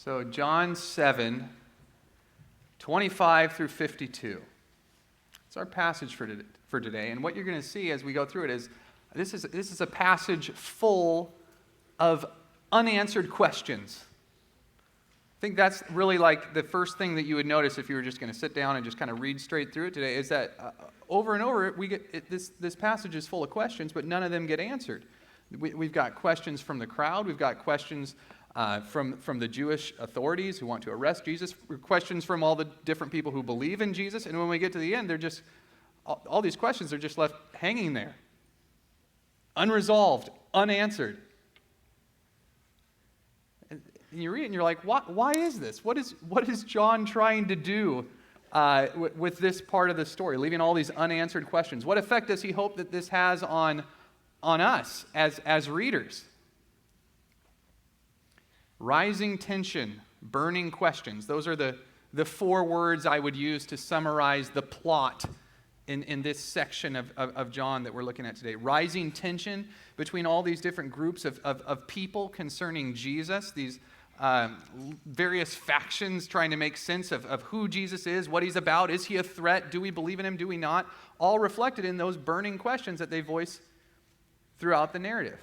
So John 7, 25 through 52. It's our passage for today. And what you're going to see as we go through it is this is a passage full of unanswered questions. I think that's really like the first thing that you would notice if you were just going to sit down and just kind of read straight through it today, is that over and over we get this passage is full of questions, but none of them get answered. We've got questions from the crowd. We've got questions from the Jewish authorities who want to arrest Jesus, questions from all the different people who believe in Jesus, and when we get to the end, they're just, all these questions are just left hanging there, unresolved, unanswered. And you read it and you're like, why is this? What is John trying to do with this part of the story, leaving all these unanswered questions? What effect does he hope that this has on us as readers? Rising tension, burning questions. Those are the four words I would use to summarize the plot in this section of John that we're looking at today. Rising tension between all these different groups of people concerning Jesus, these various factions trying to make sense of who Jesus is, what he's about. Is he a threat? Do we believe in him? Do we not? All reflected in those burning questions that they voice throughout the narrative.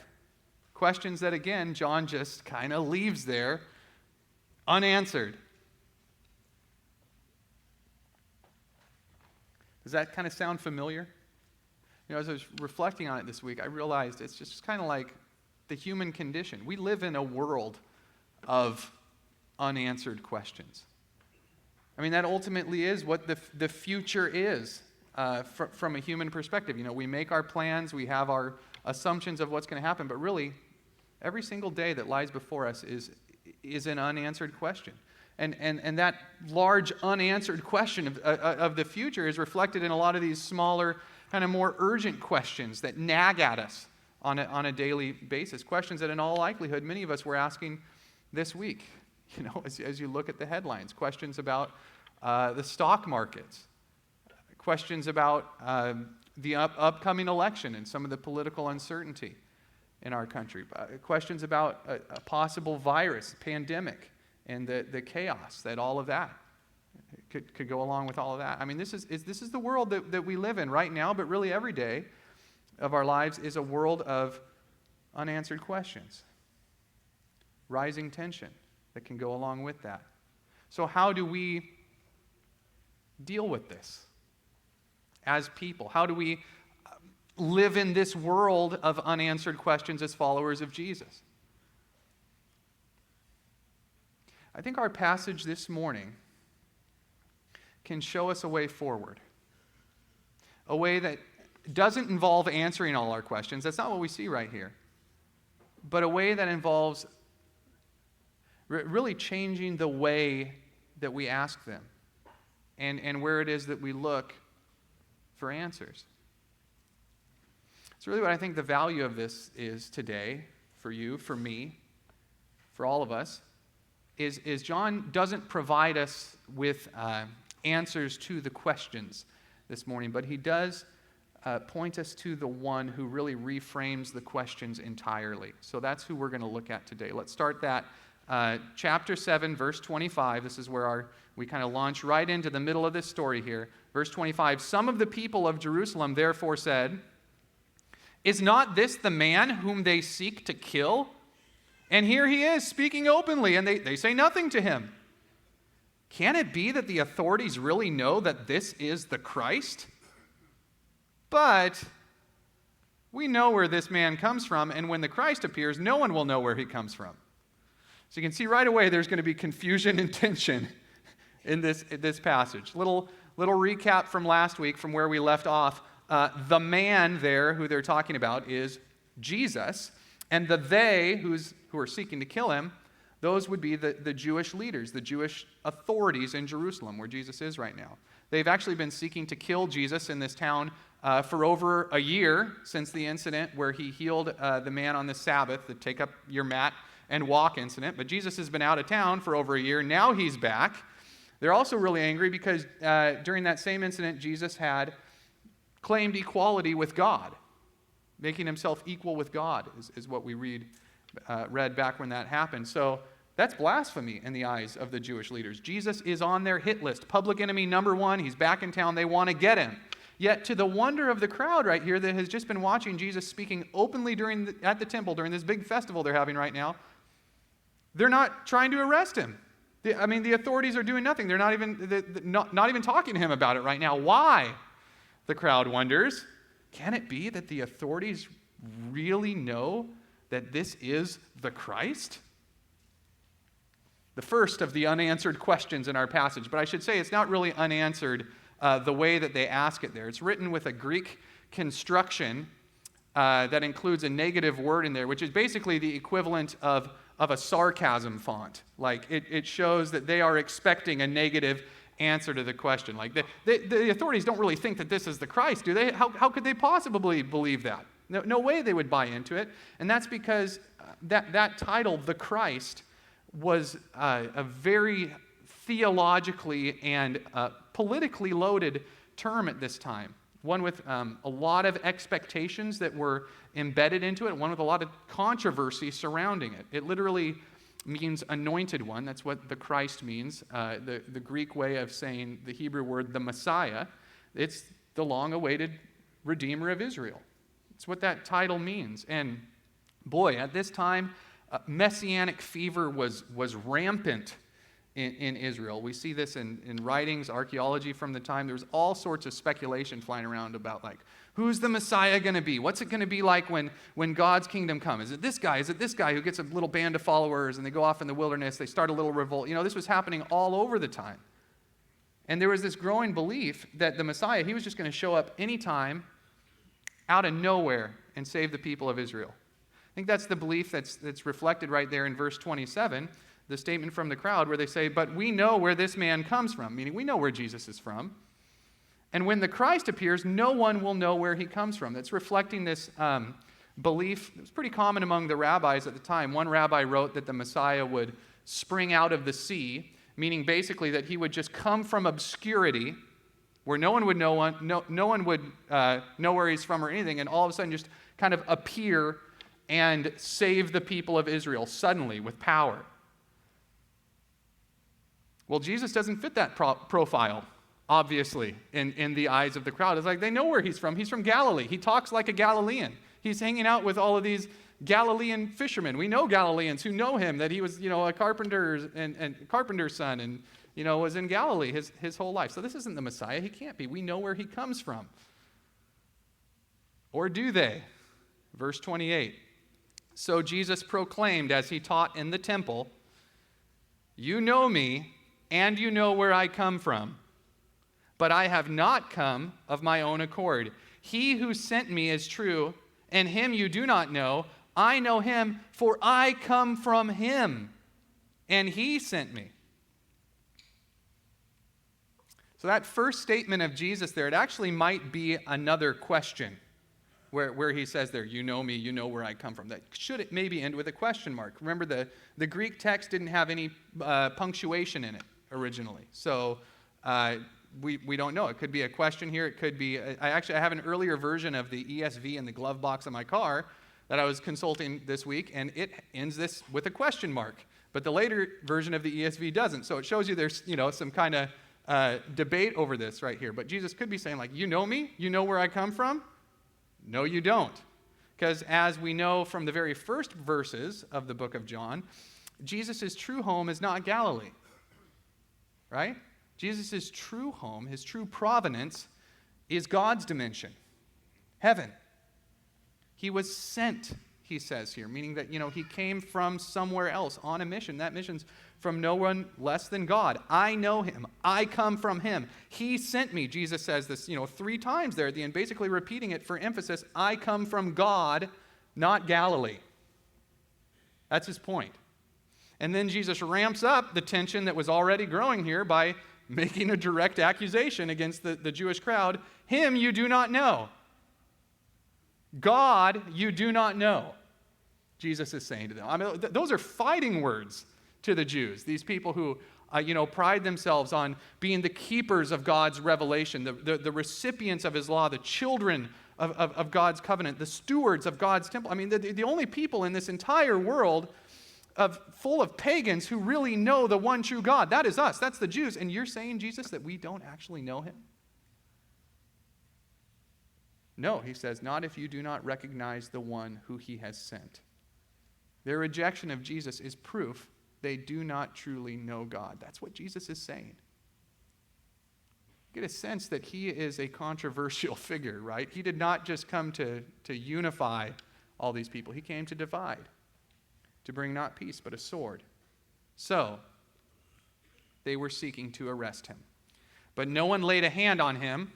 Questions that, again, John just kind of leaves there unanswered. Does that kind of sound familiar? You know, as I was reflecting on it this week, I realized it's just kind of like the human condition. We live in a world of unanswered questions. I mean, that ultimately is what the future is from a human perspective. You know, we make our plans, we have our assumptions of what's going to happen, but really, every single day that lies before us is an unanswered question. And that large unanswered question of the future is reflected in a lot of these smaller, kind of more urgent questions that nag at us on a daily basis. Questions that in all likelihood many of us were asking this week, you know, as you look at the headlines. Questions about the stock markets. Questions about the upcoming election and some of the political uncertainty in our country. Questions about a possible virus, pandemic, and the chaos that all of that could go along with all of that. I mean, this is the world that we live in right now, but really every day of our lives is a world of unanswered questions. Rising tension that can go along with that. So how do we deal with this as people? How do we live in this world of unanswered questions as followers of Jesus? I think our passage this morning can show us a way forward. A way that doesn't involve answering all our questions. That's not what we see right here. But a way that involves really changing the way that we ask them and where it is that we look for answers. It's really what I think the value of this is today, for you, for me, for all of us, is John doesn't provide us with answers to the questions this morning, but he does point us to the one who really reframes the questions entirely. So that's who we're going to look at today. Let's start that. Chapter 7, verse 25. This is where we kind of launch right into the middle of this story here. Verse 25, some of the people of Jerusalem therefore said, "Is not this the man whom they seek to kill? And here he is speaking openly, and they say nothing to him. Can it be that the authorities really know that this is the Christ? But we know where this man comes from, and when the Christ appears, no one will know where he comes from." So you can see right away there's going to be confusion and tension in this passage. Little recap from last week, from where we left off. The man there who they're talking about is Jesus, and the they who are seeking to kill him, those would be the Jewish leaders, the Jewish authorities in Jerusalem, where Jesus is right now. They've actually been seeking to kill Jesus in this town for over a year since the incident where he healed the man on the Sabbath, the take up your mat and walk incident. But Jesus has been out of town for over a year. Now he's back. They're also really angry because during that same incident, Jesus had claimed equality with God. Making himself equal with God is what we read back when that happened. So That's blasphemy in the eyes of the Jewish leaders. Jesus is on their hit list. Public enemy number one. He's back in town. They want to get him. Yet to the wonder of the crowd right here that has just been watching Jesus speaking openly at the temple during this big festival they're having right now, they're not trying to arrest him. The authorities are doing nothing. They're not even talking to him about it right now. Why? The crowd wonders. Can it be that the authorities really know that this is the Christ? The first of the unanswered questions in our passage, but I should say it's not really unanswered the way that they ask it there. It's written with a Greek construction that includes a negative word in there, which is basically the equivalent of a sarcasm font. Like, it shows that they are expecting a negative answer to the question. Like, the authorities don't really think that this is the Christ, do they? How could they possibly believe that? No way they would buy into it. And that's because that title, the Christ, was a very theologically and politically loaded term at this time. One with a lot of expectations that were embedded into it, one with a lot of controversy surrounding it. It literally means anointed one. That's what the Christ means. The Greek way of saying the Hebrew word, the Messiah, it's the long-awaited Redeemer of Israel. It's what that title means. And boy, at this time, messianic fever was rampant in Israel. We see this in writings, archaeology from the time. There was all sorts of speculation flying around about, like, who's the Messiah going to be? What's it going to be like when God's kingdom comes? Is it this guy? Is it this guy who gets a little band of followers and they go off in the wilderness, they start a little revolt? This was happening all over the time. And there was this growing belief that the Messiah, he was just going to show up anytime out of nowhere and save the people of Israel. I think that's the belief that's reflected right there in verse 27, the statement from the crowd where they say, but we know where this man comes from, meaning we know where Jesus is from. And when the Christ appears, no one will know where he comes from. That's reflecting this belief. It was pretty common among the rabbis at the time. One rabbi wrote that the Messiah would spring out of the sea, meaning basically that he would just come from obscurity, where no one would know where he's from or anything, and all of a sudden just kind of appear and save the people of Israel suddenly with power. Well, Jesus doesn't fit that profile, obviously, in the eyes of the crowd. It's like they know where he's from. He's from Galilee. He talks like a Galilean. He's hanging out with all of these Galilean fishermen. We know Galileans who know him, that he was, a carpenter's son and, was in Galilee his whole life. So this isn't the Messiah. He can't be. We know where he comes from. Or do they? Verse 28. So Jesus proclaimed as he taught in the temple, you know me, and you know where I come from. But I have not come of my own accord. He who sent me is true, and him you do not know. I know him, for I come from him, and he sent me. So that first statement of Jesus there, it actually might be another question where he says there, you know me, you know where I come from. That should maybe end with a question mark. Remember, the Greek text didn't have any punctuation in it originally. So we don't know. It could be a question here. It could be, I have an earlier version of the ESV in the glove box of my car that I was consulting this week, and it ends this with a question mark. But the later version of the ESV doesn't. So it shows you there's, some kind of debate over this right here. But Jesus could be saying, like, you know me? You know where I come from? No, you don't. Because as we know from the very first verses of the book of John, Jesus' true home is not Galilee. Right? Jesus' true home, his true provenance, is God's dimension, heaven. He was sent, he says here, meaning that, he came from somewhere else on a mission. That mission's from no one less than God. I know him. I come from him. He sent me. Jesus says this, 3 times there at the end, basically repeating it for emphasis. I come from God, not Galilee. That's his point. And then Jesus ramps up the tension that was already growing here by making a direct accusation against the Jewish crowd. Him you do not know. God you do not know. Jesus is saying to them. Those are fighting words to the Jews, these people who, pride themselves on being the keepers of God's revelation, the recipients of his law, the children of God's covenant, the stewards of God's temple. The only people in this entire world full of pagans who really know the one true God. That is us. That's the Jews. And you're saying, Jesus, that we don't actually know him? No, he says, not if you do not recognize the one who he has sent. Their rejection of Jesus is proof they do not truly know God. That's what Jesus is saying. Get a sense that he is a controversial figure, right? He did not just come to unify all these people. He came to divide, to bring not peace, but a sword. So, they were seeking to arrest him. But no one laid a hand on him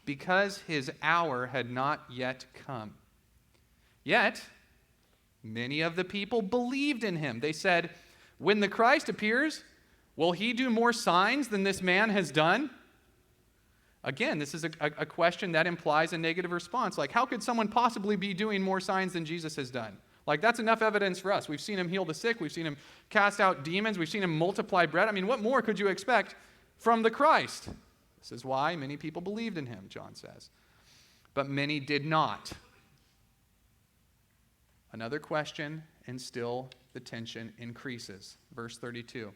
because his hour had not yet come. Yet, many of the people believed in him. They said, when the Christ appears, will he do more signs than this man has done? Again, this is a question that implies a negative response. Like, how could someone possibly be doing more signs than Jesus has done? Like, that's enough evidence for us. We've seen him heal the sick. We've seen him cast out demons. We've seen him multiply bread. I mean, what more could you expect from the Christ? This is why many people believed in him, John says. But many did not. Another question, and still the tension increases. Verse 32.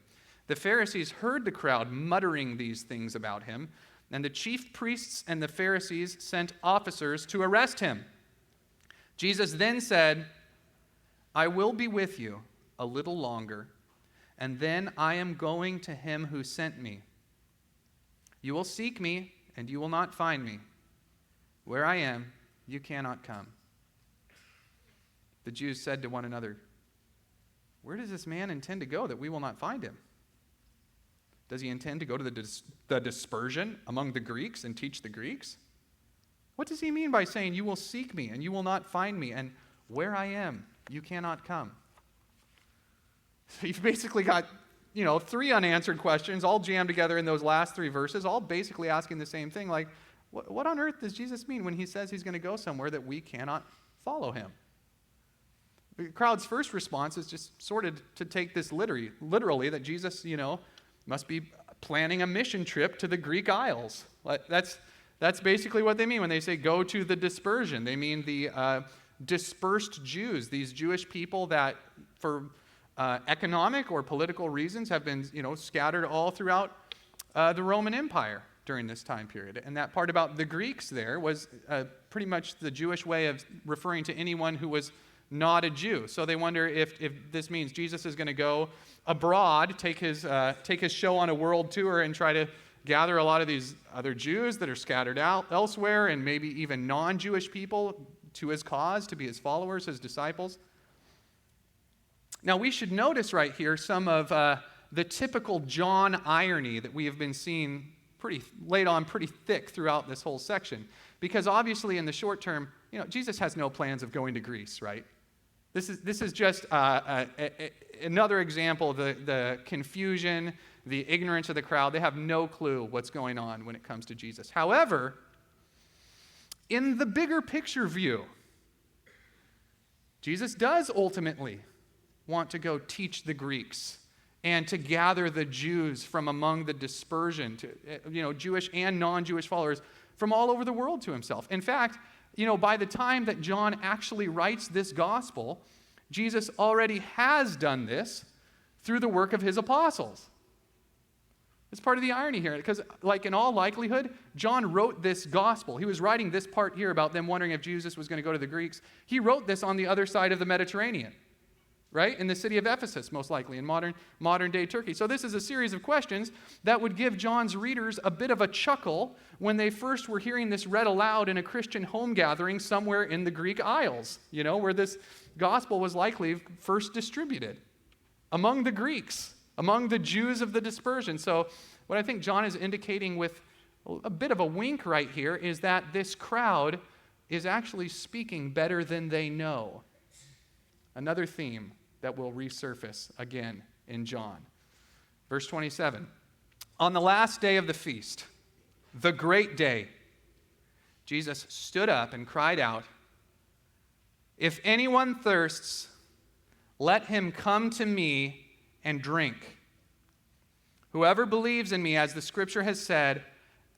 The Pharisees heard the crowd muttering these things about him, and the chief priests and the Pharisees sent officers to arrest him. Jesus then said, I will be with you a little longer, and then I am going to him who sent me. You will seek me, and you will not find me. Where I am, you cannot come. The Jews said to one another, where does this man intend to go that we will not find him? Does he intend to go to the dispersion among the Greeks and teach the Greeks? What does he mean by saying, you will seek me and you will not find me, and where I am, you cannot come? So you've basically got, three unanswered questions all jammed together in those last three verses, all basically asking the same thing. Like, what on earth does Jesus mean when he says he's going to go somewhere that we cannot follow him? The crowd's first response is just sort of to take this literally that Jesus, must be planning a mission trip to the Greek Isles. That's basically what they mean when they say go to the dispersion. They mean the dispersed Jews, these Jewish people that for economic or political reasons have been, scattered all throughout the Roman Empire during this time period. And that part about the Greeks there was pretty much the Jewish way of referring to anyone who was not a Jew. So they wonder if this means Jesus is going to go abroad, take his show on a world tour and try to gather a lot of these other Jews that are scattered out elsewhere and maybe even non-Jewish people to his cause, to be his followers, his disciples. Now we should notice right here some of the typical John irony that we have been seeing laid on pretty thick throughout this whole section. Because obviously in the short term, Jesus has no plans of going to Greece, right? This is just another example of the confusion, the ignorance of the crowd. They have no clue what's going on when it comes to Jesus. However, in the bigger picture view, Jesus does ultimately want to go teach the Greeks and to gather the Jews from among the dispersion, Jewish and non-Jewish followers from all over the world to himself. In fact, by the time that John actually writes this gospel, Jesus already has done this through the work of his apostles. It's part of the irony here, because in all likelihood, John wrote this gospel. He was writing this part here about them wondering if Jesus was going to go to the Greeks. He wrote this on the other side of the Mediterranean, right? In the city of Ephesus, most likely, in modern-day Turkey. So this is a series of questions that would give John's readers a bit of a chuckle when they first were hearing this read aloud in a Christian home gathering somewhere in the Greek Isles, where this gospel was likely first distributed among the Greeks, among the Jews of the dispersion. So what I think John is indicating with a bit of a wink right here is that this crowd is actually speaking better than they know. Another theme that will resurface again in John. Verse 27. On the last day of the feast, the great day, Jesus stood up and cried out, "If anyone thirsts, let him come to me and drink. Whoever believes in me, as the scripture has said,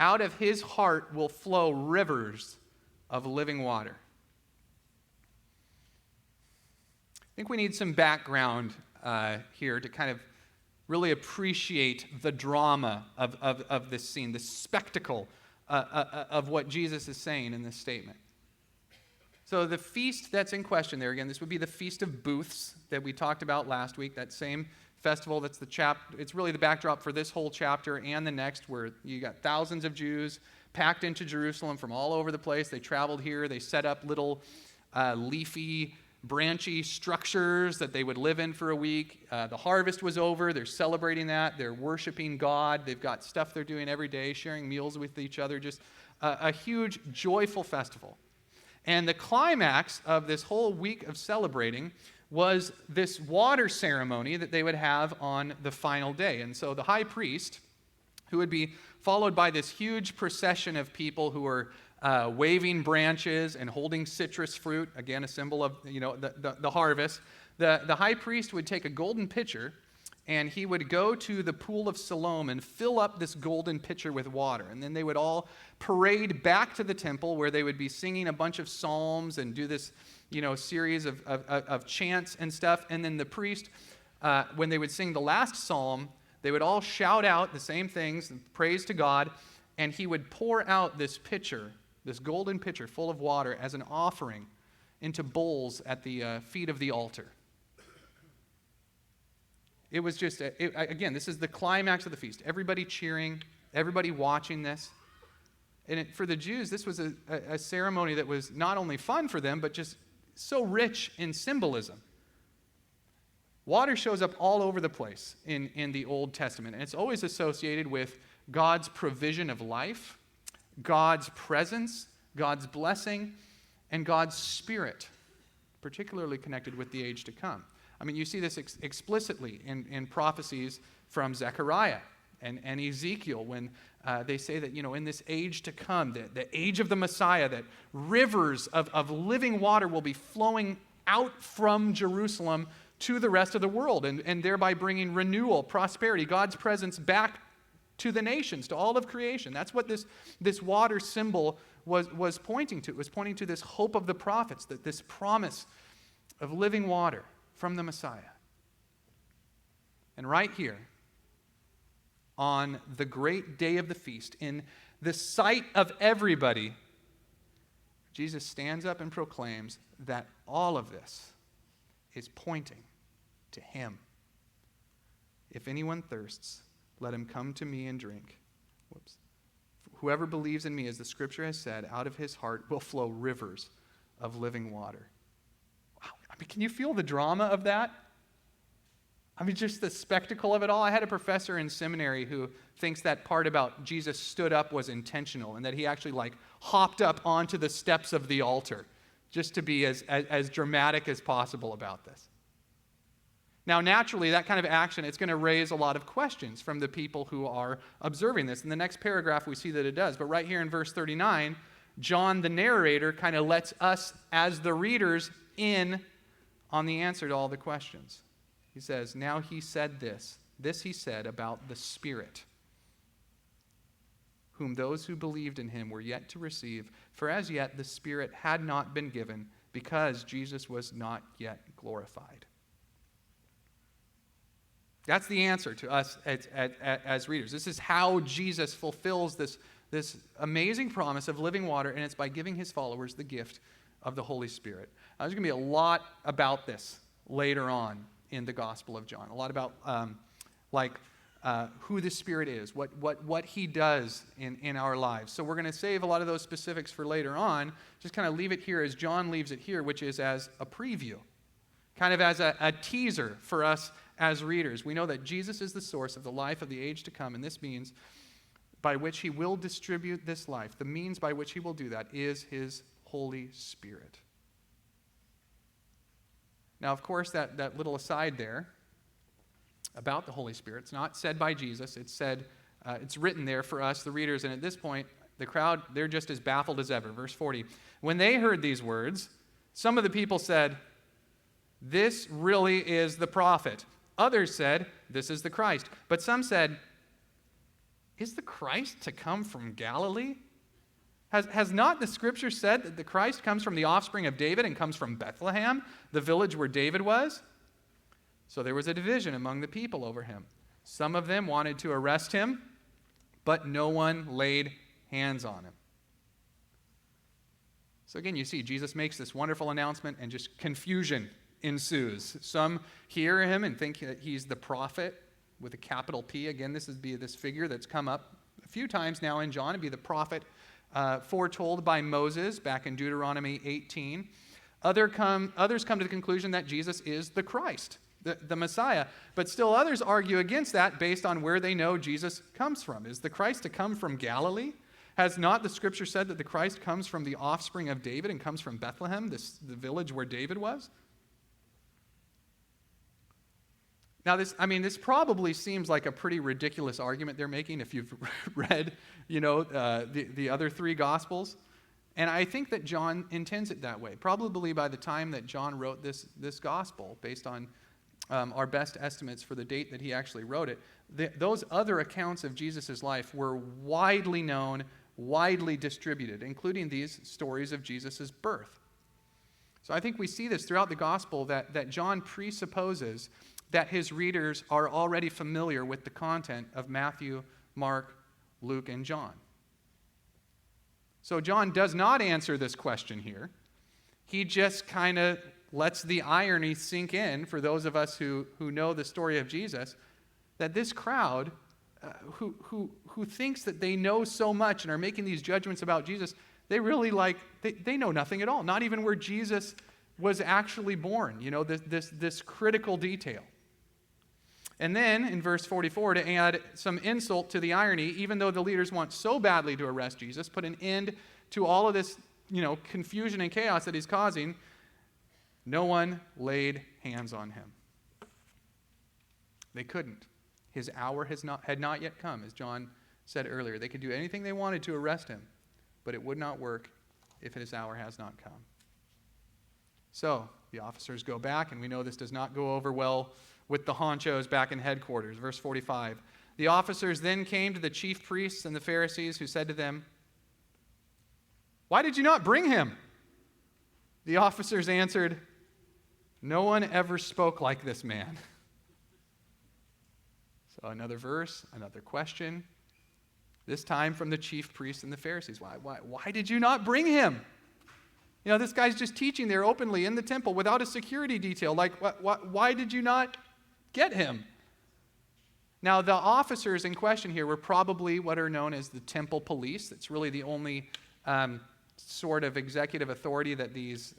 out of his heart will flow rivers of living water." I think we need some background here to kind of really appreciate the drama of this scene, the spectacle of what Jesus is saying in this statement. So the feast that's in question there, again, this would be the Feast of Booths that we talked about last week, that same festival. That's it's really the backdrop for this whole chapter and the next, where you got thousands of Jews packed into Jerusalem from all over the place. They traveled here. They set up little leafy, branchy structures that they would live in for a week. The harvest was over. They're celebrating that. They're worshiping God. They've got stuff they're doing every day, sharing meals with each other. Just a huge, joyful festival. And the climax of this whole week of celebrating was this water ceremony that they would have on the final day. And so the high priest, who would be followed by this huge procession of people who were waving branches and holding citrus fruit, again, a symbol of the harvest, the high priest would take a golden pitcher, and he would go to the pool of Siloam and fill up this golden pitcher with water. And then they would all parade back to the temple, where they would be singing a bunch of psalms and do this series of chants and stuff. And then the priest, when they would sing the last psalm, they would all shout out the same things, praise to God, and he would pour out this pitcher, this golden pitcher full of water, as an offering into bowls at the feet of the altar. It was just, again, this is the climax of the feast. Everybody cheering, everybody watching this. And for the Jews, this was a ceremony that was not only fun for them, but just so rich in symbolism. Water shows up all over the place in the Old Testament, and it's always associated with God's provision of life, God's presence, God's blessing, and God's Spirit, particularly connected with the age to come. I mean, you see this explicitly in prophecies from Zechariah and Ezekiel, when they say that, in this age to come, the age of the Messiah, that rivers of living water will be flowing out from Jerusalem to the rest of the world, and thereby bringing renewal, prosperity, God's presence back to the nations, to all of creation. That's what this water symbol was pointing to. It was pointing to this hope of the prophets, that this promise of living water from the Messiah. And right here, on the great day of the feast, in the sight of everybody, Jesus stands up and proclaims that all of this is pointing to him. If anyone thirsts, let him come to me and drink. Whoever believes in me, as the scripture has said, out of his heart will flow rivers of living water. Wow. I mean, can you feel the drama of that? I mean, just the spectacle of it all. I had a professor in seminary who thinks that part about Jesus stood up was intentional, and that he actually hopped up onto the steps of the altar just to be as dramatic as possible about this. Now, naturally, that kind of action, it's going to raise a lot of questions from the people who are observing this. In the next paragraph, we see that it does. But right here in verse 39, John, the narrator, kind of lets us, as the readers, in on the answer to all the questions. He says, now he said this. This he said about the Spirit, whom those who believed in him were yet to receive. For as yet the Spirit had not been given, because Jesus was not yet glorified. That's the answer to us as readers. This is how Jesus fulfills this amazing promise of living water, and it's by giving his followers the gift of the Holy Spirit. There's going to be a lot about this later on in the Gospel of John. A lot about who the Spirit is, what he does in our lives. So we're going to save a lot of those specifics for later on. Just kind of leave it here as John leaves it here, which is as a preview, kind of as a teaser for us as readers. We know that Jesus is the source of the life of the age to come, and this means by which he will distribute this life, the means by which he will do that is his Holy Spirit. Now, of course, that little aside there about the Holy Spirit, it's not said by Jesus. It's said, it's written there for us, the readers, and at this point, the crowd, they're just as baffled as ever. Verse 40, when they heard these words, some of the people said, this really is the prophet. Others said, this is the Christ. But some said, is the Christ to come from Galilee? Has not the scripture said that the Christ comes from the offspring of David and comes from Bethlehem, the village where David was? So there was a division among the people over him. Some of them wanted to arrest him, but no one laid hands on him. So again, you see, Jesus makes this wonderful announcement and just confusion ensues. Some hear him and think that he's the prophet with a capital P. Again, this would be this figure that's come up a few times now in John. It'd be the prophet foretold by Moses back in Deuteronomy 18. Others come to the conclusion that Jesus is the Christ, the Messiah. But still others argue against that based on where they know Jesus comes from. Is the Christ to come from Galilee? Has not the scripture said that the Christ comes from the offspring of David and comes from Bethlehem, the village where David was? Now, this probably seems like a pretty ridiculous argument they're making if you've read, the other three Gospels. And I think that John intends it that way. Probably by the time that John wrote this Gospel, based on our best estimates for the date that he actually wrote it, those other accounts of Jesus' life were widely known, widely distributed, including these stories of Jesus' birth. So I think we see this throughout the Gospel that John presupposes that his readers are already familiar with the content of Matthew, Mark, Luke, and John. So John does not answer this question here. He just kind of lets the irony sink in for those of us who know the story of Jesus, that this crowd who thinks that they know so much and are making these judgments about Jesus, they really they know nothing at all, not even where Jesus was actually born, this critical detail. And then in verse 44, to add some insult to the irony, even though the leaders want so badly to arrest Jesus, put an end to all of this, confusion and chaos that he's causing, no one laid hands on him. They couldn't. His hour had not yet come, as John said earlier. They could do anything they wanted to arrest him, but it would not work if his hour has not come. So the officers go back, and we know this does not go over well with the honchos back in headquarters. Verse 45. The officers then came to the chief priests and the Pharisees, who said to them, "Why did you not bring him?" The officers answered, "No one ever spoke like this man." So another verse, another question, this time from the chief priests and the Pharisees. Why did you not bring him? This guy's just teaching there openly in the temple without a security detail. Why did you not get him? Now, the officers in question here were probably what are known as the temple police. It's really the only sort of executive authority that these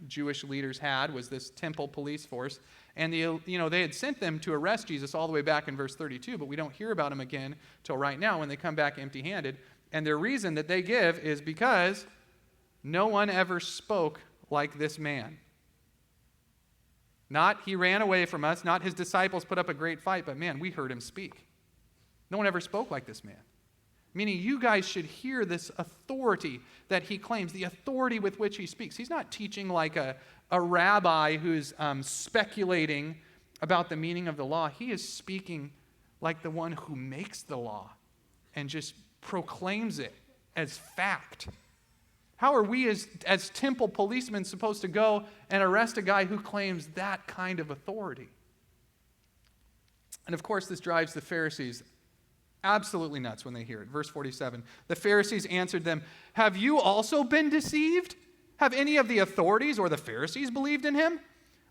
Jewish leaders had, was this temple police force. And they had sent them to arrest Jesus all the way back in verse 32, but we don't hear about him again till right now when they come back empty-handed. And their reason that they give is because no one ever spoke like this man. Not he ran away from us, not his disciples put up a great fight, but man, we heard him speak. No one ever spoke like this man. Meaning you guys should hear this authority that he claims, the authority with which he speaks. He's not teaching like a rabbi who's speculating about the meaning of the law. He is speaking like the one who makes the law and just proclaims it as fact. How are we as temple policemen supposed to go and arrest a guy who claims that kind of authority? And of course, this drives the Pharisees absolutely nuts when they hear it. Verse 47, the Pharisees answered them, "Have you also been deceived? Have any of the authorities or the Pharisees believed in him?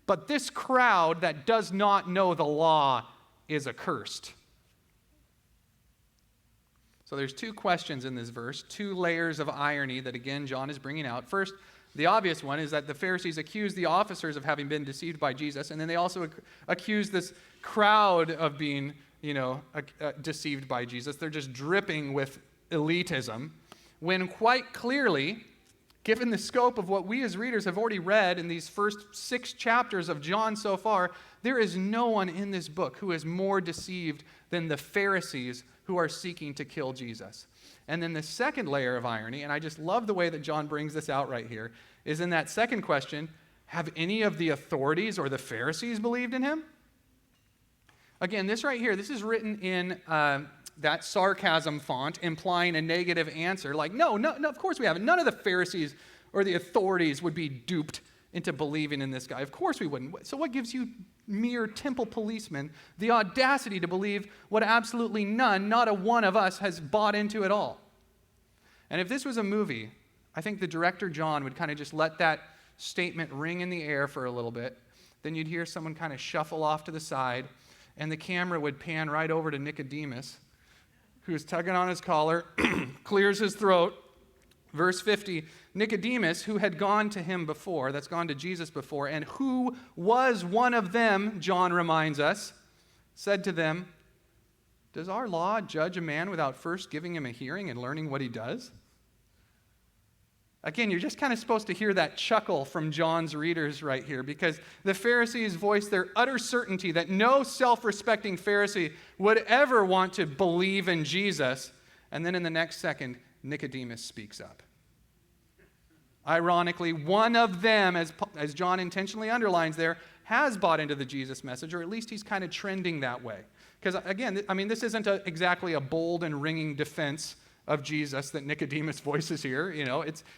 But this crowd that does not know the law is accursed." So there's two questions in this verse, two layers of irony that, again, John is bringing out. First, the obvious one is that the Pharisees accuse the officers of having been deceived by Jesus, and then they also accuse this crowd of being, deceived by Jesus. They're just dripping with elitism, when quite clearly, given the scope of what we as readers have already read in these first 6 chapters of John so far, there is no one in this book who is more deceived than the Pharisees who are seeking to kill Jesus. And then the second layer of irony, and I just love the way that John brings this out right here, is in that second question, have any of the authorities or the Pharisees believed in him? Again, this right here, this is written in that sarcasm font, implying a negative answer. Like, no, of course we haven't. None of the Pharisees or the authorities would be duped into believing in this guy. Of course we wouldn't. So what gives you mere temple policemen, the audacity to believe what absolutely none, not a one of us, has bought into at all. And if this was a movie, I think the director, John, would kind of just let that statement ring in the air for a little bit. Then you'd hear someone kind of shuffle off to the side, and the camera would pan right over to Nicodemus, who's tugging on his collar, clears his throat. Verse 50, Nicodemus, who had gone to him before, that's gone to Jesus before, and who was one of them, John reminds us, said to them, "Does our law judge a man without first giving him a hearing and learning what he does?" Again, you're just kind of supposed to hear that chuckle from John's readers right here, because the Pharisees voiced their utter certainty that no self-respecting Pharisee would ever want to believe in Jesus. And then in the next second, Nicodemus speaks up. Ironically, one of them, as John intentionally underlines there, has bought into the Jesus message, or at least he's kind of trending that way. Because again, I mean, this isn't exactly a bold and ringing defense of Jesus that Nicodemus voices here.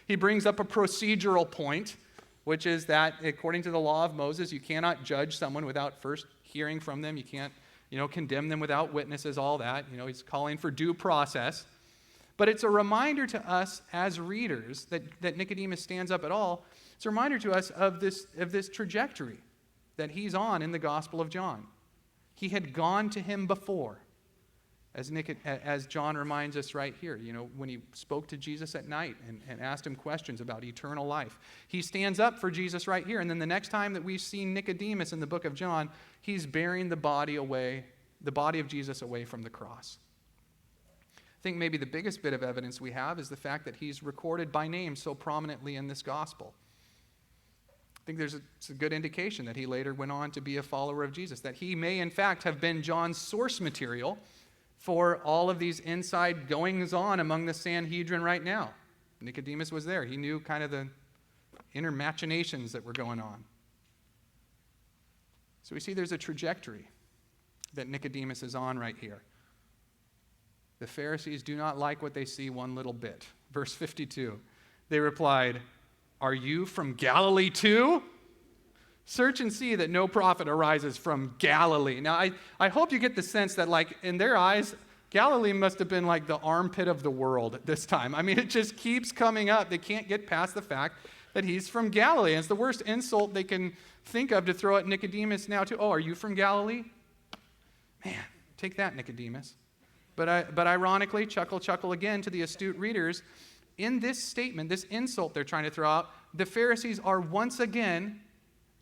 He brings up a procedural point, which is that according to the law of Moses, you cannot judge someone without first hearing from them. You can't, condemn them without witnesses, all that. He's calling for due process. But it's a reminder to us as readers that Nicodemus stands up at all. It's a reminder to us of this trajectory that he's on in the Gospel of John. He had gone to him before. As John reminds us right here, when he spoke to Jesus at night and asked him questions about eternal life. He stands up for Jesus right here. And then the next time that we see Nicodemus in the book of John, he's bearing the body of Jesus away from the cross. I think maybe the biggest bit of evidence we have is the fact that he's recorded by name so prominently in this gospel. I think it's a good indication that he later went on to be a follower of Jesus, that he may in fact have been John's source material for all of these inside goings-on among the Sanhedrin right now. Nicodemus was there. He knew kind of the inner machinations that were going on. So we see there's a trajectory that Nicodemus is on right here. The Pharisees do not like what they see one little bit. Verse 52, they replied, "Are you from Galilee too? Search and see that no prophet arises from Galilee." Now, I hope you get the sense that, in their eyes, Galilee must have been like the armpit of the world at this time. I mean, it just keeps coming up. They can't get past the fact that he's from Galilee. And it's the worst insult they can think of to throw at Nicodemus now, too. "Oh, are you from Galilee?" Man, take that, Nicodemus. But ironically, chuckle again to the astute readers, in this statement, this insult they're trying to throw out, the Pharisees are once again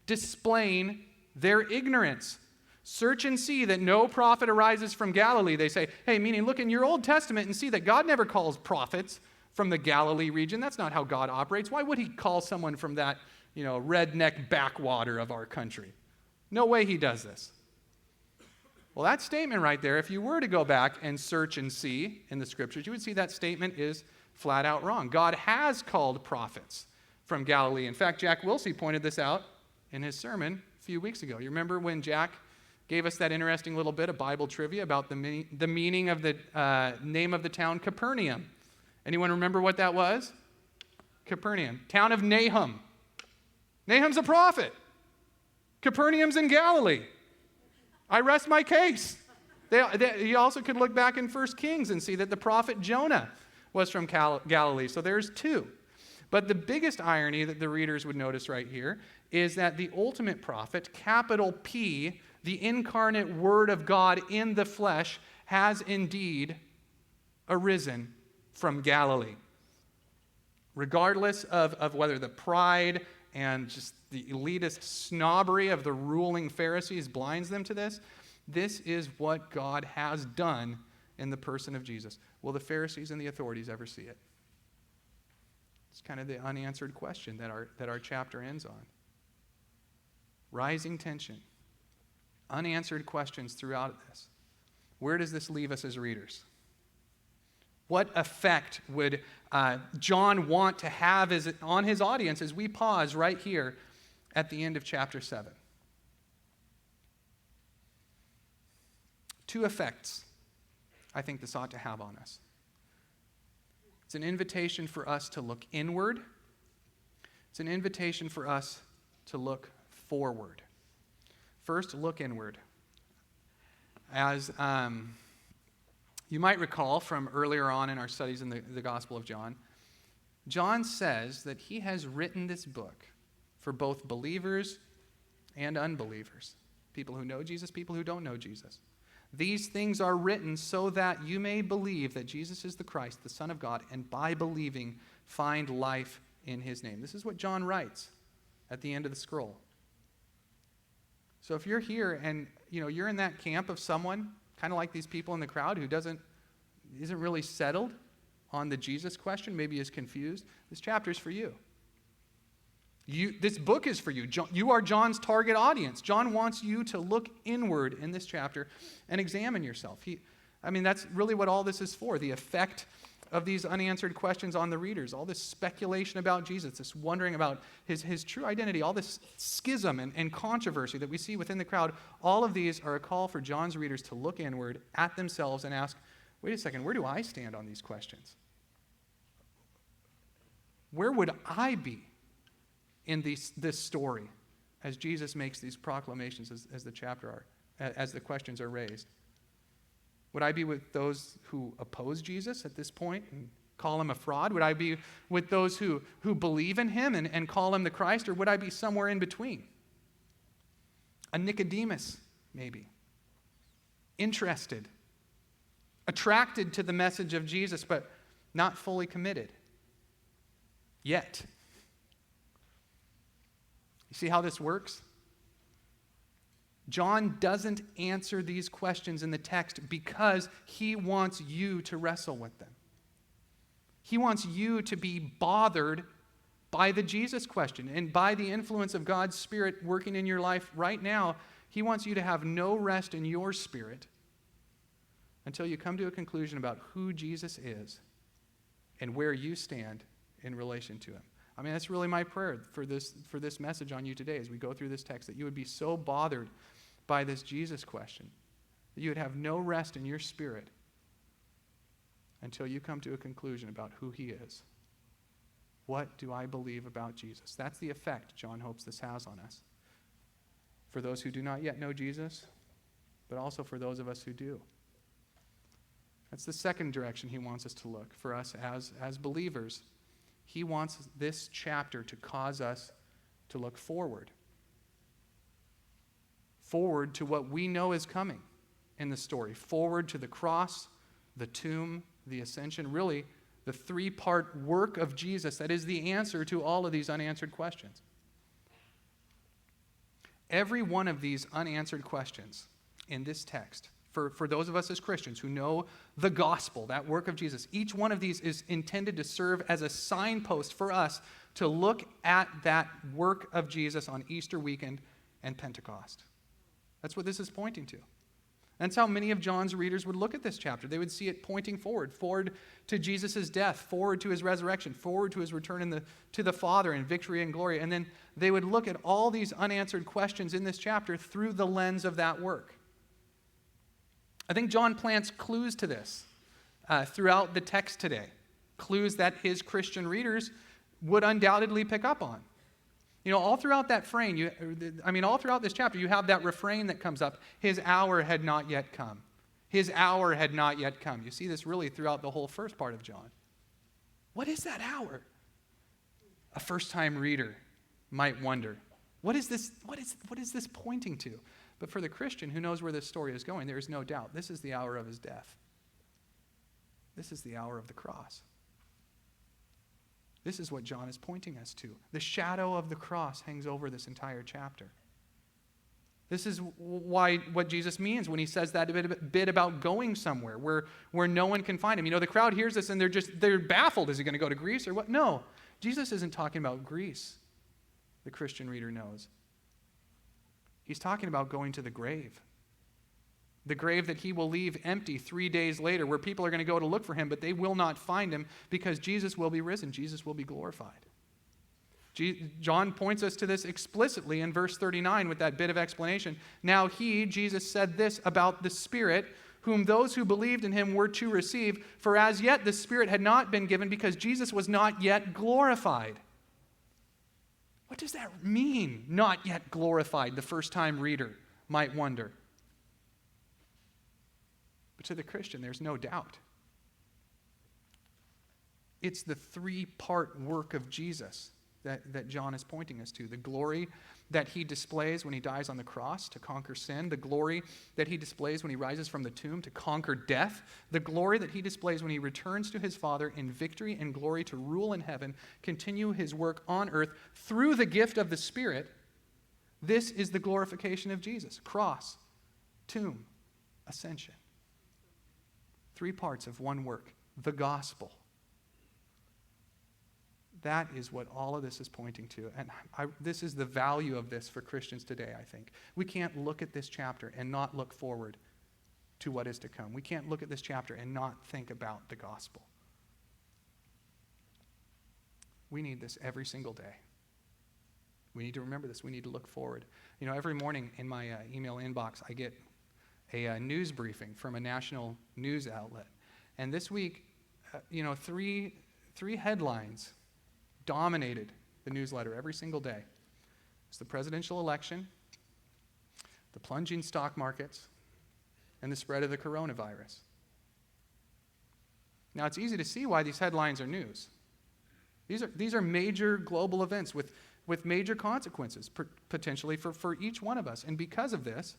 displaying their ignorance. "Search and see that no prophet arises from Galilee," they say. Hey, meaning look in your Old Testament and see that God never calls prophets from the Galilee region. That's not how God operates. Why would he call someone from that, redneck backwater of our country? No way he does this. Well, that statement right there, if you were to go back and search and see in the scriptures, you would see that statement is flat out wrong. God has called prophets from Galilee. In fact, Jack Wilsey pointed this out in his sermon a few weeks ago. You remember when Jack gave us that interesting little bit of Bible trivia about the meaning of the name of the town Capernaum? Anyone remember what that was? Capernaum, town of Nahum. Nahum's a prophet. Capernaum's in Galilee. I rest my case. You also could look back in 1 Kings and see that the prophet Jonah was from Galilee. So there's two. But the biggest irony that the readers would notice right here is that the ultimate prophet, capital P, the incarnate Word of God in the flesh, has indeed arisen from Galilee. Regardless of whether the pride and just the elitist snobbery of the ruling Pharisees blinds them to this, this is what God has done in the person of Jesus. Will the Pharisees and the authorities ever see it? It's kind of the unanswered question that our chapter ends on. Rising tension. Unanswered questions throughout this. Where does this leave us as readers? What effect would John want to have on his audience as we pause right here at the end of chapter 7? Two effects I think this ought to have on us. It's an invitation for us to look inward. It's an invitation for us to look forward. First, look inward. As you might recall from earlier on in our studies in the Gospel of John, John says that he has written this book for both believers and unbelievers, people who know Jesus, people who don't know Jesus. These things are written so that you may believe that Jesus is the Christ, the Son of God, and by believing find life in his name. This is what John writes at the end of the scroll. So if you're here and you're in that camp of someone, kind of like these people in the crowd, who isn't really settled on the Jesus question, maybe is confused, this chapter is for you. This book is for you. You are John's target audience. John wants you to look inward in this chapter and examine yourself. That's really what all this is for, the effect of these unanswered questions on the readers, all this speculation about Jesus, this wondering about his true identity, all this schism and controversy that we see within the crowd. All of these are a call for John's readers to look inward at themselves and ask, wait a second, where do I stand on these questions? Where would I be in this story as Jesus makes these proclamations as the questions are raised? Would I be with those who oppose Jesus at this point and call him a fraud? Would I be with those who believe in him and call him the Christ? Or would I be somewhere in between? A Nicodemus, maybe. Interested. Attracted to the message of Jesus, but not fully committed. Yet. You see how this works? John doesn't answer these questions in the text because he wants you to wrestle with them. He wants you to be bothered by the Jesus question and by the influence of God's Spirit working in your life right now. He wants you to have no rest in your spirit until you come to a conclusion about who Jesus is and where you stand in relation to him. That's really my prayer for this message on you today as we go through this text, that you would be so bothered by this Jesus question that you would have no rest in your spirit until you come to a conclusion about who he is. What do I believe about Jesus? That's the effect John hopes this has on us. For those who do not yet know Jesus, but also for those of us who do. That's the second direction he wants us to look for us as believers. He wants this chapter to cause us to look forward. Forward to what we know is coming in the story. Forward to the cross, the tomb, the ascension. Really, the three-part work of Jesus that is the answer to all of these unanswered questions. Every one of these unanswered questions in this text, for those of us as Christians who know the gospel, that work of Jesus, each one of these is intended to serve as a signpost for us to look at that work of Jesus on Easter weekend and Pentecost. That's what this is pointing to. That's how many of John's readers would look at this chapter. They would see it pointing forward to Jesus' death, forward to his resurrection, forward to his return to the Father in victory and glory. And then they would look at all these unanswered questions in this chapter through the lens of that work. I think John plants clues to this throughout the text today. Clues that his Christian readers would undoubtedly pick up on. All throughout that frame, all throughout this chapter, you have that refrain that comes up, his hour had not yet come. His hour had not yet come. You see this really throughout the whole first part of John. What is that hour? A first-time reader might wonder, what is this pointing to? But for the Christian who knows where this story is going, there is no doubt this is the hour of his death. This is the hour of the cross. This is what John is pointing us to. The shadow of the cross hangs over this entire chapter. This is what Jesus means when he says that bit about going somewhere where no one can find him. The crowd hears this and they're baffled. Is he going to go to Greece or what? No, Jesus isn't talking about Greece, the Christian reader knows. He's talking about going to the grave. The grave that he will leave empty 3 days later, where people are going to go to look for him, but they will not find him because Jesus will be risen. Jesus will be glorified. John points us to this explicitly in verse 39 with that bit of explanation. Now he, Jesus, said this about the Spirit, whom those who believed in him were to receive, for as yet the Spirit had not been given because Jesus was not yet glorified. What does that mean, not yet glorified, the first-time reader might wonder. But to the Christian, there's no doubt. It's the three-part work of Jesus that John is pointing us to. The glory that he displays when he dies on the cross to conquer sin. The glory that he displays when he rises from the tomb to conquer death. The glory that he displays when he returns to his Father in victory and glory to rule in heaven, continue his work on earth through the gift of the Spirit. This is the glorification of Jesus. Cross, tomb, ascension. Three parts of one work. The gospel. That is what all of this is pointing to. And this is the value of this for Christians today, I think. We can't look at this chapter and not look forward to what is to come. We can't look at this chapter and not think about the gospel. We need this every single day. We need to remember this. We need to look forward. You know, every morning in my email inbox, I get a news briefing from a national news outlet. And this week, three headlines dominated the newsletter every single day. It's the presidential election, the plunging stock markets, and the spread of the coronavirus. Now, it's easy to see why these headlines are news. These are major global events with major consequences, potentially for each one of us. And because of this,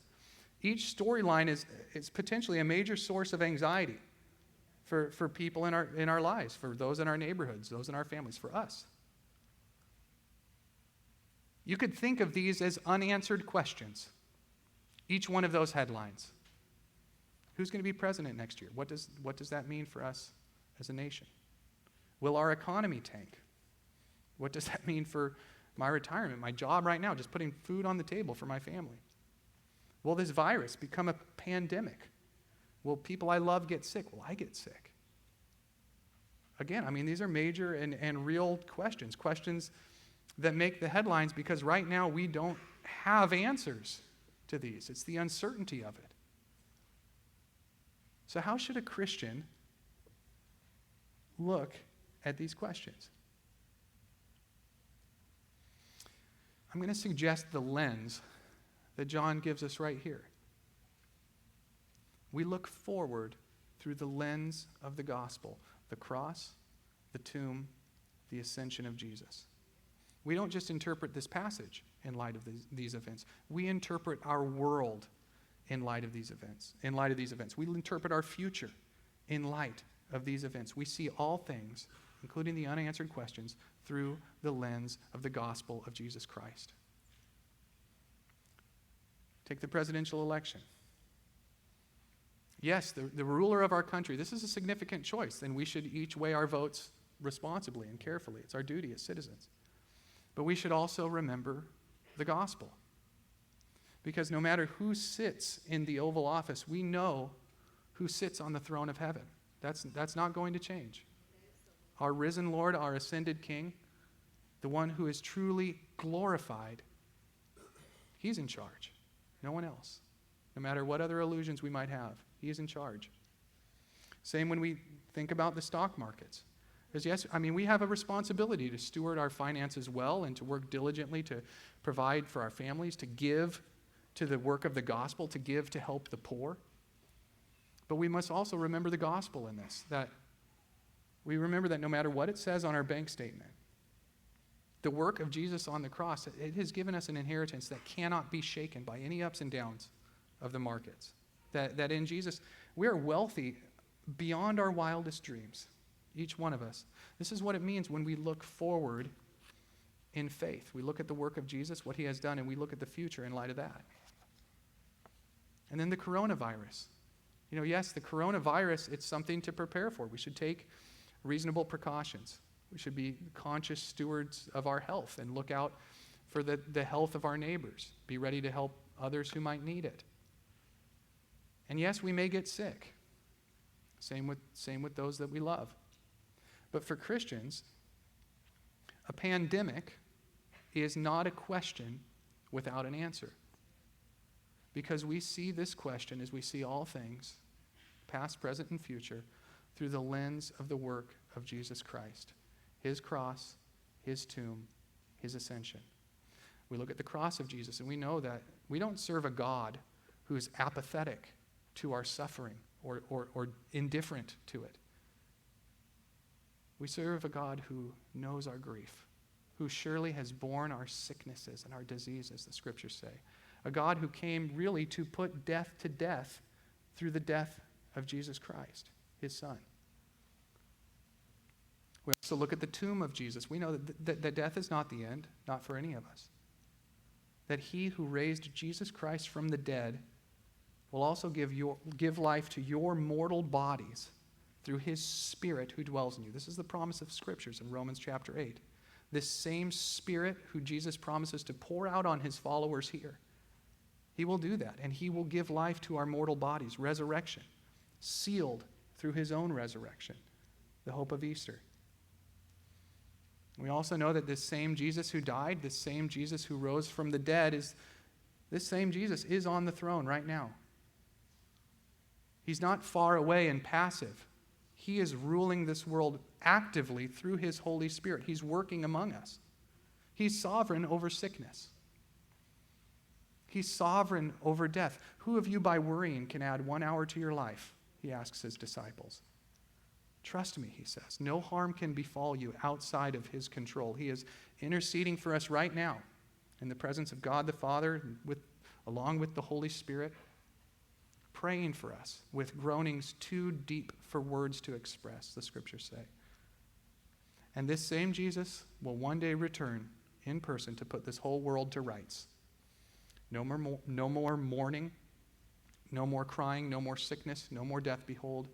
each storyline is potentially a major source of anxiety for people in our lives, for those in our neighborhoods, those in our families, for us. You could think of these as unanswered questions, each one of those headlines. Who's going to be president next year? What does that mean for us as a nation? Will our economy tank? What does that mean for my retirement, my job right now, just putting food on the table for my family? Will this virus become a pandemic? Will people I love get sick? Will I get sick? Again, these are major and real questions that make the headlines because right now we don't have answers to these. It's the uncertainty of it. So how should a Christian look at these questions? I'm going to suggest the lens that John gives us right here. We look forward through the lens of the gospel, the cross, the tomb, the ascension of Jesus. We don't just interpret this passage in light of these events. We interpret our world in light of these events. We interpret our future in light of these events. We see all things, including the unanswered questions, through the lens of the gospel of Jesus Christ. Take the presidential election. Yes, the ruler of our country, this is a significant choice, and we should each weigh our votes responsibly and carefully. It's our duty as citizens. But we should also remember the gospel. Because no matter who sits in the Oval Office, we know who sits on the throne of heaven. That's not going to change. Our risen Lord, our ascended King, the one who is truly glorified, he's in charge. No one else. No matter what other illusions we might have, he is in charge. Same when we think about the stock markets. Because yes, we have a responsibility to steward our finances well and to work diligently to provide for our families, to give to the work of the gospel, to give to help the poor. But we must also remember the gospel in this, that we remember that no matter what it says on our bank statement, the work of Jesus on the cross, it has given us an inheritance that cannot be shaken by any ups and downs of the markets. That in Jesus, we are wealthy beyond our wildest dreams. Each one of us. This is what it means when we look forward in faith. We look at the work of Jesus, what he has done, and we look at the future in light of that. And then the coronavirus. Yes, the coronavirus, it's something to prepare for. We should take reasonable precautions. We should be conscious stewards of our health and look out for the health of our neighbors. Be ready to help others who might need it. And yes, we may get sick. Same with those that we love. But for Christians, a pandemic is not a question without an answer. Because we see this question as we see all things, past, present, and future, through the lens of the work of Jesus Christ. His cross, his tomb, his ascension. We look at the cross of Jesus and we know that We don't serve a God who's apathetic to our suffering or indifferent to it. We serve a God who knows our grief, who surely has borne our sicknesses and our diseases, the scriptures say. A God who came really to put death to death through the death of Jesus Christ, his Son. We also look at the tomb of Jesus. We know that death is not the end, not for any of us. That he who raised Jesus Christ from the dead will also give life to your mortal bodies through his Spirit who dwells in you. This is the promise of Scriptures in Romans chapter 8. This same Spirit who Jesus promises to pour out on his followers here, he will do that, and he will give life to our mortal bodies, resurrection, sealed through his own resurrection, the hope of Easter. We also know that this same Jesus who died, this same Jesus who rose from the dead, this same Jesus is on the throne right now. He's not far away and passive. He is ruling this world actively through his Holy Spirit. He's working among us. He's sovereign over sickness. He's sovereign over death. Who of you by worrying can add 1 hour to your life? He asks his disciples. Trust me, he says. No harm can befall you outside of his control. He is interceding for us right now in the presence of God the Father, along with the Holy Spirit, praying for us with groanings too deep for words to express, the scriptures say. And this same Jesus will one day return in person to put this whole world to rights. No more mourning, no more crying, no more sickness, no more death. Behold,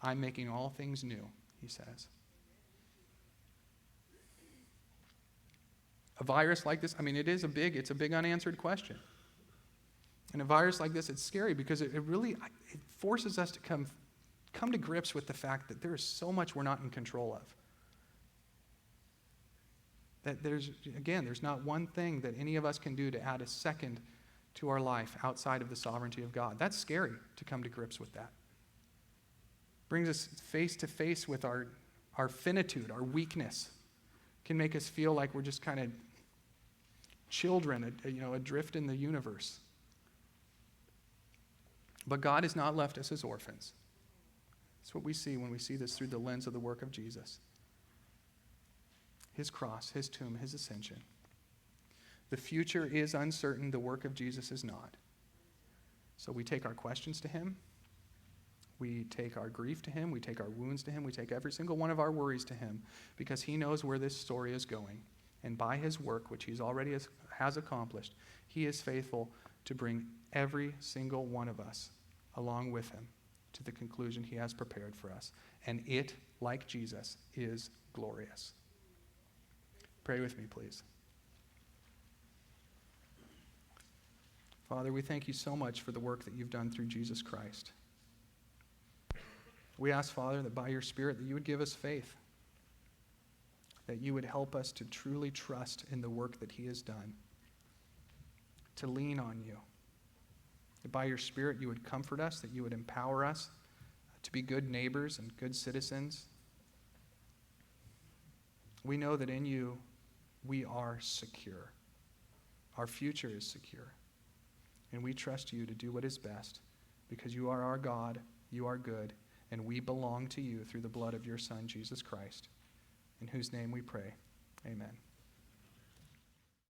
I'm making all things new, he says. A virus like this, it's a big unanswered question. And a virus like this, it's scary because it forces us to come to grips with the fact that there is so much we're not in control of. That there's not one thing that any of us can do to add a second to our life outside of the sovereignty of God. That's scary to come to grips with that. Brings us face to face with our finitude, our weakness. Can make us feel like we're just kind of children, adrift in the universe. But God has not left us as orphans. That's what we see when we see this through the lens of the work of Jesus. His cross, his tomb, his ascension. The future is uncertain. The work of Jesus is not. So we take our questions to him. We take our grief to him. We take our wounds to him. We take every single one of our worries to him because he knows where this story is going. And by his work, which he's already has accomplished, he is faithful to bring every single one of us along with him to the conclusion he has prepared for us. And it, like Jesus, is glorious. Pray with me, please. Father, we thank you so much for the work that you've done through Jesus Christ. We ask, Father, that by your Spirit that you would give us faith, that you would help us to truly trust in the work that he has done, to lean on you. That by your Spirit you would comfort us, that you would empower us to be good neighbors and good citizens. We know that in you we are secure. Our future is secure. And we trust you to do what is best because you are our God, you are good, and we belong to you through the blood of your Son, Jesus Christ, in whose name we pray. Amen.